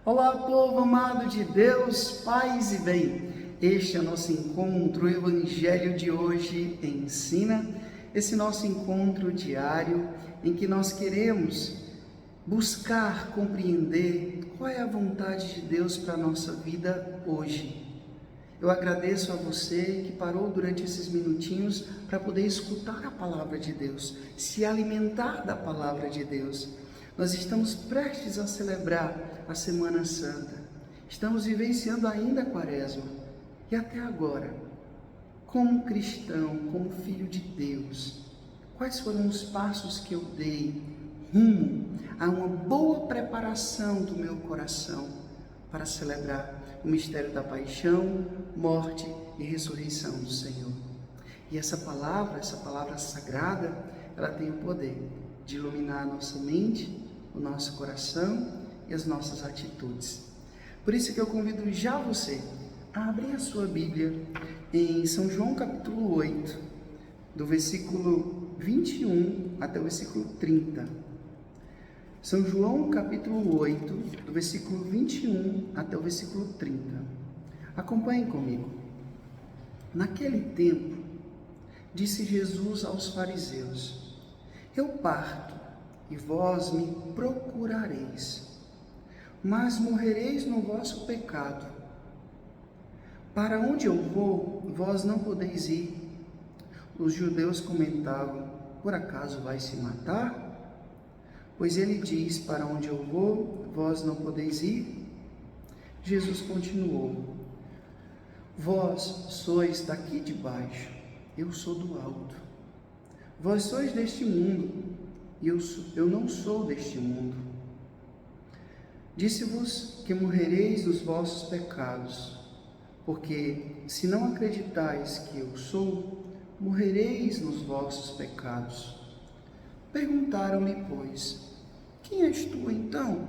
Olá, povo amado de Deus, paz e bem. Este é o nosso encontro, o Evangelho de hoje ensina, esse nosso encontro diário em que nós queremos buscar compreender qual é a vontade de Deus para a nossa vida hoje. Eu agradeço a você que parou durante esses minutinhos para poder escutar a palavra de Deus, se alimentar da palavra de Deus. Nós estamos prestes a celebrar a Semana Santa. Estamos vivenciando ainda a Quaresma. E até agora, como cristão, como filho de Deus, quais foram os passos que eu dei rumo a uma boa preparação do meu coração para celebrar o mistério da paixão, morte e ressurreição do Senhor? E essa palavra sagrada, ela tem o poder de iluminar a nossa mente, o nosso coração e as nossas atitudes. Por isso que eu convido já você a abrir a sua Bíblia em São João capítulo 8, do versículo 21 até o versículo 30. São João capítulo 8, do versículo 21 até o versículo 30. Acompanhem comigo. Naquele tempo, disse Jesus aos fariseus: Eu parto, e vós me procurareis, mas morrereis no vosso pecado. Para onde eu vou, vós não podeis ir. Os judeus comentavam: Por acaso vai se matar? Pois ele diz: Para onde eu vou, vós não podeis ir. Jesus continuou: Vós sois daqui de baixo, eu sou do alto. Vós sois deste mundo, e eu não sou deste mundo. Disse-vos que morrereis nos vossos pecados, porque se não acreditais que eu sou, morrereis nos vossos pecados. Perguntaram-lhe, pois: Quem és tu, então?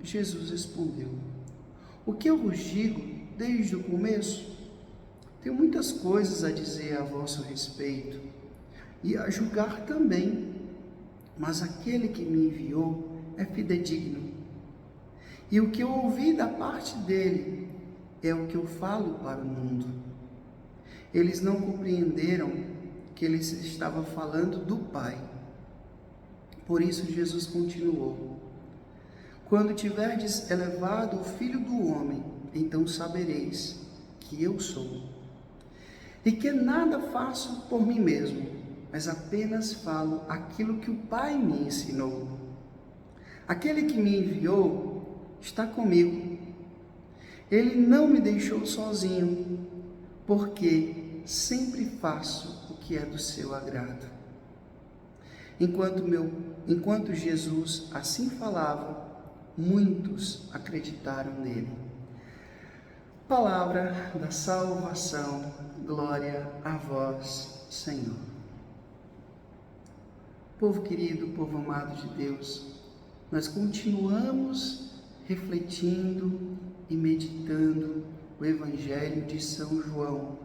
Jesus respondeu: O que eu vos digo desde o começo? Tenho muitas coisas a dizer a vosso respeito, e a julgar também, mas aquele que me enviou é fidedigno. E o que eu ouvi da parte dele é o que eu falo para o mundo. Eles não compreenderam que ele estava falando do Pai. Por isso Jesus continuou: Quando tiverdes elevado o Filho do Homem, então sabereis que eu sou, e que nada faço por mim mesmo, mas apenas falo aquilo que o Pai me ensinou. Aquele que me enviou está comigo. Ele não me deixou sozinho, porque sempre faço o que é do seu agrado. Enquanto Jesus assim falava, muitos acreditaram nele. Palavra da salvação, glória a vós, Senhor. Povo querido, povo amado de Deus, nós continuamos refletindo e meditando o Evangelho de São João.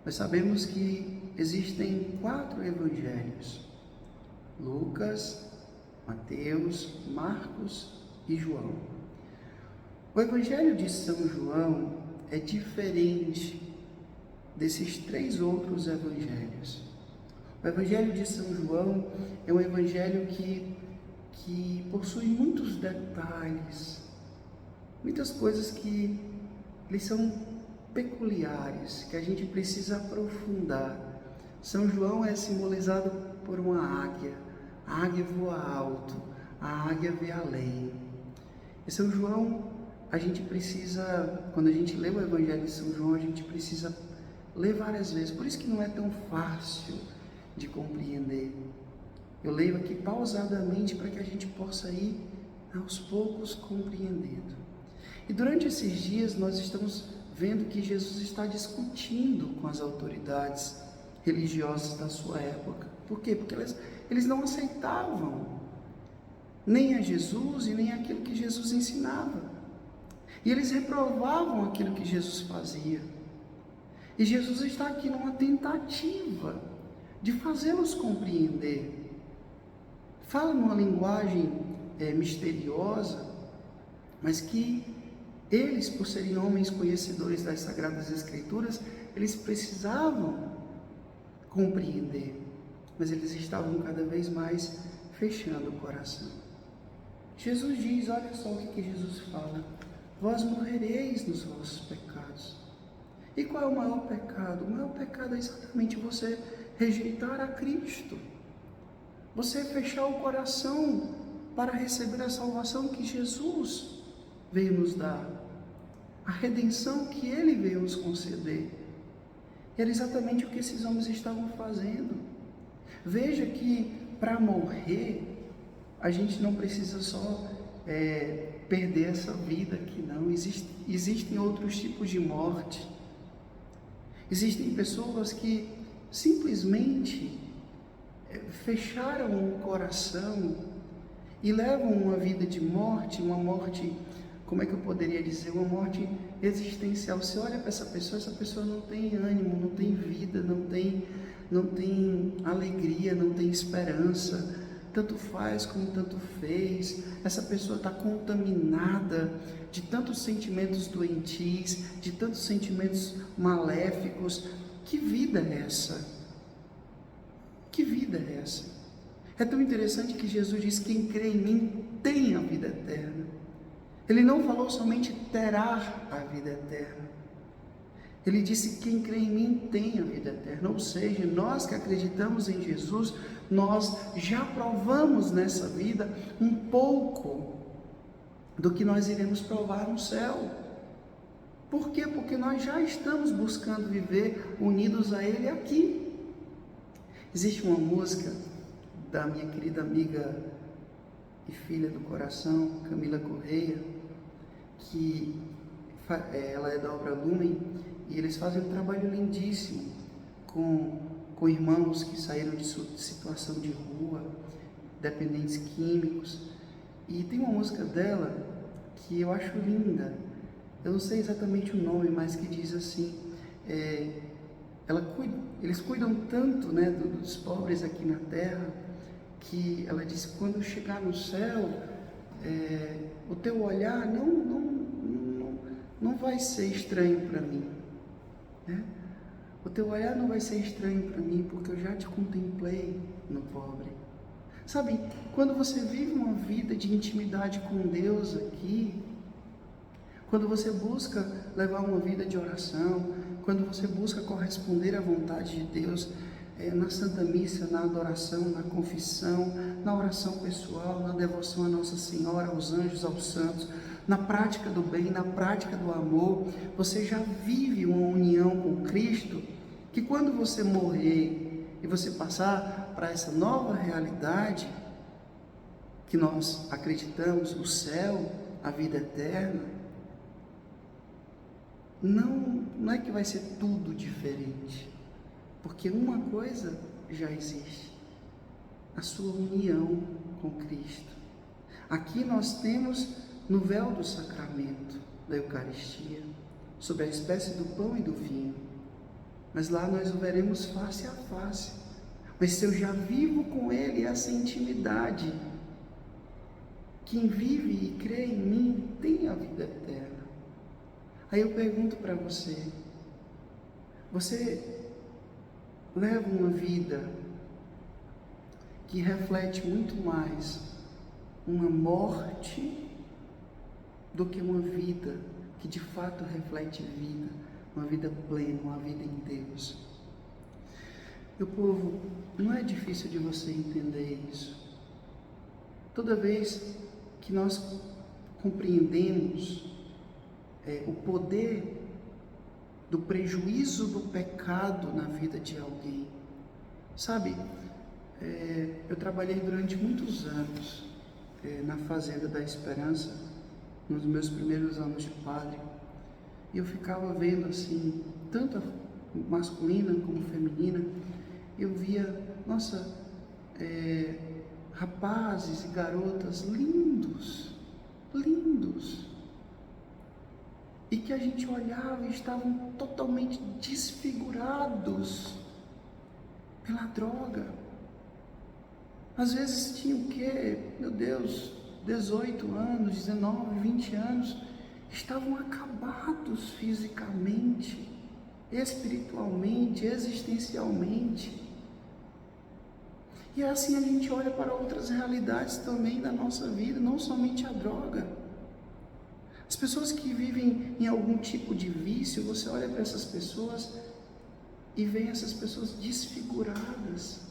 Nós sabemos que existem 4 evangelhos: Lucas, Mateus, Marcos e João. O Evangelho de São João é diferente desses 3 outros evangelhos. O Evangelho de São João é um evangelho que possui muitos detalhes, muitas coisas que eles são peculiares, que a gente precisa aprofundar. São João é simbolizado por uma águia. A águia voa alto, a águia vê além. E São João, a gente precisa, quando a gente lê o Evangelho de São João, a gente precisa ler várias vezes. Por isso que não é tão fácil de compreender. Eu leio aqui pausadamente para que a gente possa ir aos poucos compreendendo. E durante esses dias nós estamos vendo que Jesus está discutindo com as autoridades religiosas da sua época. Por quê? Porque eles não aceitavam nem a Jesus e nem aquilo que Jesus ensinava. E eles reprovavam aquilo que Jesus fazia. E Jesus está aqui numa tentativa de fazê-los compreender. Fala numa linguagem misteriosa, mas que eles, por serem homens conhecedores das Sagradas Escrituras, eles precisavam compreender, mas eles estavam cada vez mais fechando o coração. Jesus diz, olha só o que Jesus fala: vós morrereis nos vossos pecados. E qual é o maior pecado? O maior pecado é exatamente você rejeitar a Cristo, você fechar o coração para receber a salvação que Jesus veio nos dar, a redenção que Ele veio nos conceder. Era exatamente o que esses homens estavam fazendo. Veja que para morrer, a gente não precisa só perder essa vida aqui, não. Existem outros tipos de morte. Existem pessoas que simplesmente fecharam o coração e levam uma vida de morte, uma morte, como é que eu poderia dizer, uma morte existencial. Você olha para essa pessoa não tem ânimo, não tem vida, não tem alegria, não tem esperança, tanto faz como tanto fez. Essa pessoa está contaminada de tantos sentimentos doentios, de tantos sentimentos maléficos. Que vida é essa? Que vida é essa? É tão interessante que Jesus diz: quem crê em mim tem a vida eterna. Ele não falou somente terá a vida eterna. Ele disse: quem crê em mim tem a vida eterna. Ou seja, nós que acreditamos em Jesus, nós já provamos nessa vida um pouco do que nós iremos provar no céu. Por quê? Porque nós já estamos buscando viver unidos a Ele aqui. Existe uma música da minha querida amiga e filha do coração, Camila Correia, que ela é da obra Lumen, e eles fazem um trabalho lindíssimo com irmãos que saíram de situação de rua, dependentes químicos. E tem uma música dela que eu acho linda, eu não sei exatamente o nome, mas que diz assim, eles cuidam tanto, né, dos pobres aqui na terra, que ela diz: quando eu chegar no céu, o teu olhar não vai ser estranho para mim, né? O teu olhar não vai ser estranho para mim, porque eu já te contemplei no pobre. Sabe, quando você vive uma vida de intimidade com Deus aqui, quando você busca levar uma vida de oração, quando você busca corresponder à vontade de Deus, na Santa Missa, na adoração, na confissão, na oração pessoal, na devoção a Nossa Senhora, aos anjos, aos santos, na prática do bem, na prática do amor, você já vive uma união com Cristo, que quando você morrer e você passar para essa nova realidade, que nós acreditamos, o céu, a vida eterna, não é que vai ser tudo diferente, porque uma coisa já existe: a sua união com Cristo. Aqui nós temos no véu do sacramento da Eucaristia, sob a espécie do pão e do vinho, mas lá nós o veremos face a face. Mas se eu já vivo com Ele essa intimidade, quem vive e crê em mim tem a vida eterna. Aí eu pergunto para você: você leva uma vida que reflete muito mais uma morte do que uma vida que de fato reflete vida, uma vida plena, uma vida em Deus? Meu povo, não é difícil de você entender isso. Toda vez que nós compreendemos o poder do prejuízo do pecado na vida de alguém. Sabe, eu trabalhei durante muitos anos na Fazenda da Esperança, nos meus primeiros anos de padre, e eu ficava vendo assim, tanto a masculina como feminina, eu via, nossa, rapazes e garotas lindos, lindos, e que a gente olhava e estavam totalmente desfigurados pela droga. Às vezes tinha o quê? Meu Deus, 18 anos, 19, 20 anos, estavam acabados fisicamente, espiritualmente, existencialmente. E assim a gente olha para outras realidades também da nossa vida, não somente a droga. As pessoas que vivem em algum tipo de vício, você olha para essas pessoas e vê essas pessoas desfiguradas.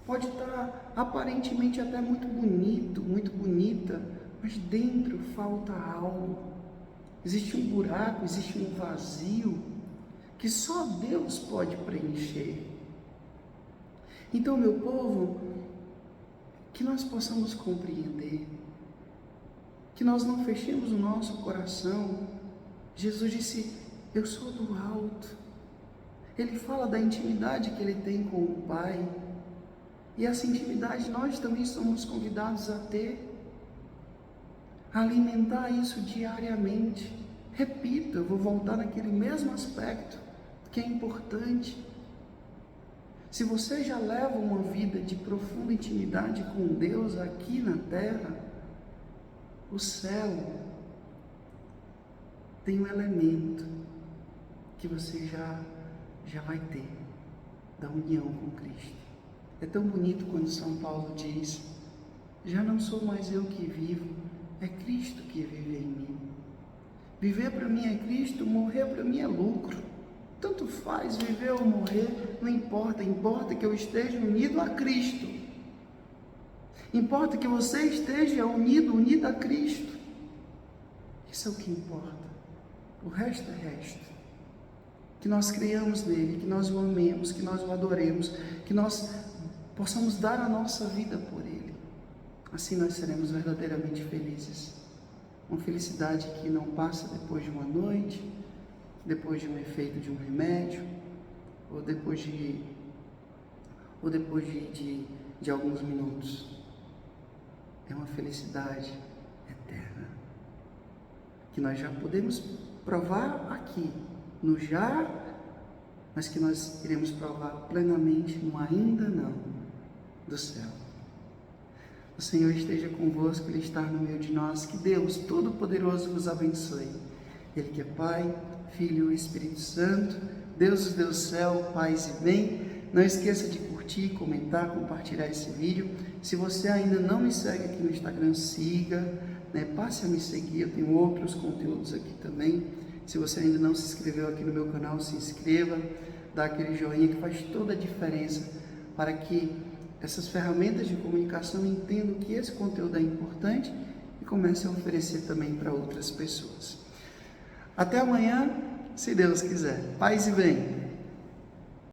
Pode estar aparentemente até muito bonito, muito bonita, mas dentro falta algo. Existe um buraco, existe um vazio que só Deus pode preencher. Então, meu povo, que nós possamos compreender, que nós não fechemos o nosso coração. Jesus disse: eu sou do alto. Ele fala da intimidade que ele tem com o Pai. E essa intimidade nós também somos convidados a ter, a alimentar isso diariamente. Repito, eu vou voltar naquele mesmo aspecto que é importante. Se você já leva uma vida de profunda intimidade com Deus aqui na terra, o céu tem um elemento que você já vai ter, da união com Cristo. É tão bonito quando São Paulo diz: já não sou mais eu que vivo, é Cristo que vive em mim. Viver para mim é Cristo, morrer para mim é lucro. Tanto faz viver ou morrer, não importa, importa que eu esteja unido a Cristo. Importa que você esteja unida a Cristo. Isso é o que importa. O resto é resto. Que nós criamos nele, que nós o amemos, que nós o adoremos, que nós possamos dar a nossa vida por ele. Assim nós seremos verdadeiramente felizes. Uma felicidade que não passa depois de uma noite, depois de um efeito de um remédio, ou depois de alguns minutos. É uma felicidade eterna, que nós já podemos provar aqui, no já, mas que nós iremos provar plenamente no ainda não do céu. O Senhor esteja convosco, Ele está no meio de nós. Que Deus Todo-Poderoso vos abençoe. Ele que é Pai, Filho e Espírito Santo, Deus do céu, paz e bem. Não esqueça de curtir, comentar, compartilhar esse vídeo. Se você ainda não me segue aqui no Instagram, siga, passe a me seguir. Eu tenho outros conteúdos aqui também. Se você ainda não se inscreveu aqui no meu canal, se inscreva, dá aquele joinha que faz toda a diferença para que essas ferramentas de comunicação entendam que esse conteúdo é importante e comecem a oferecer também para outras pessoas. Até amanhã, se Deus quiser. Paz e bem.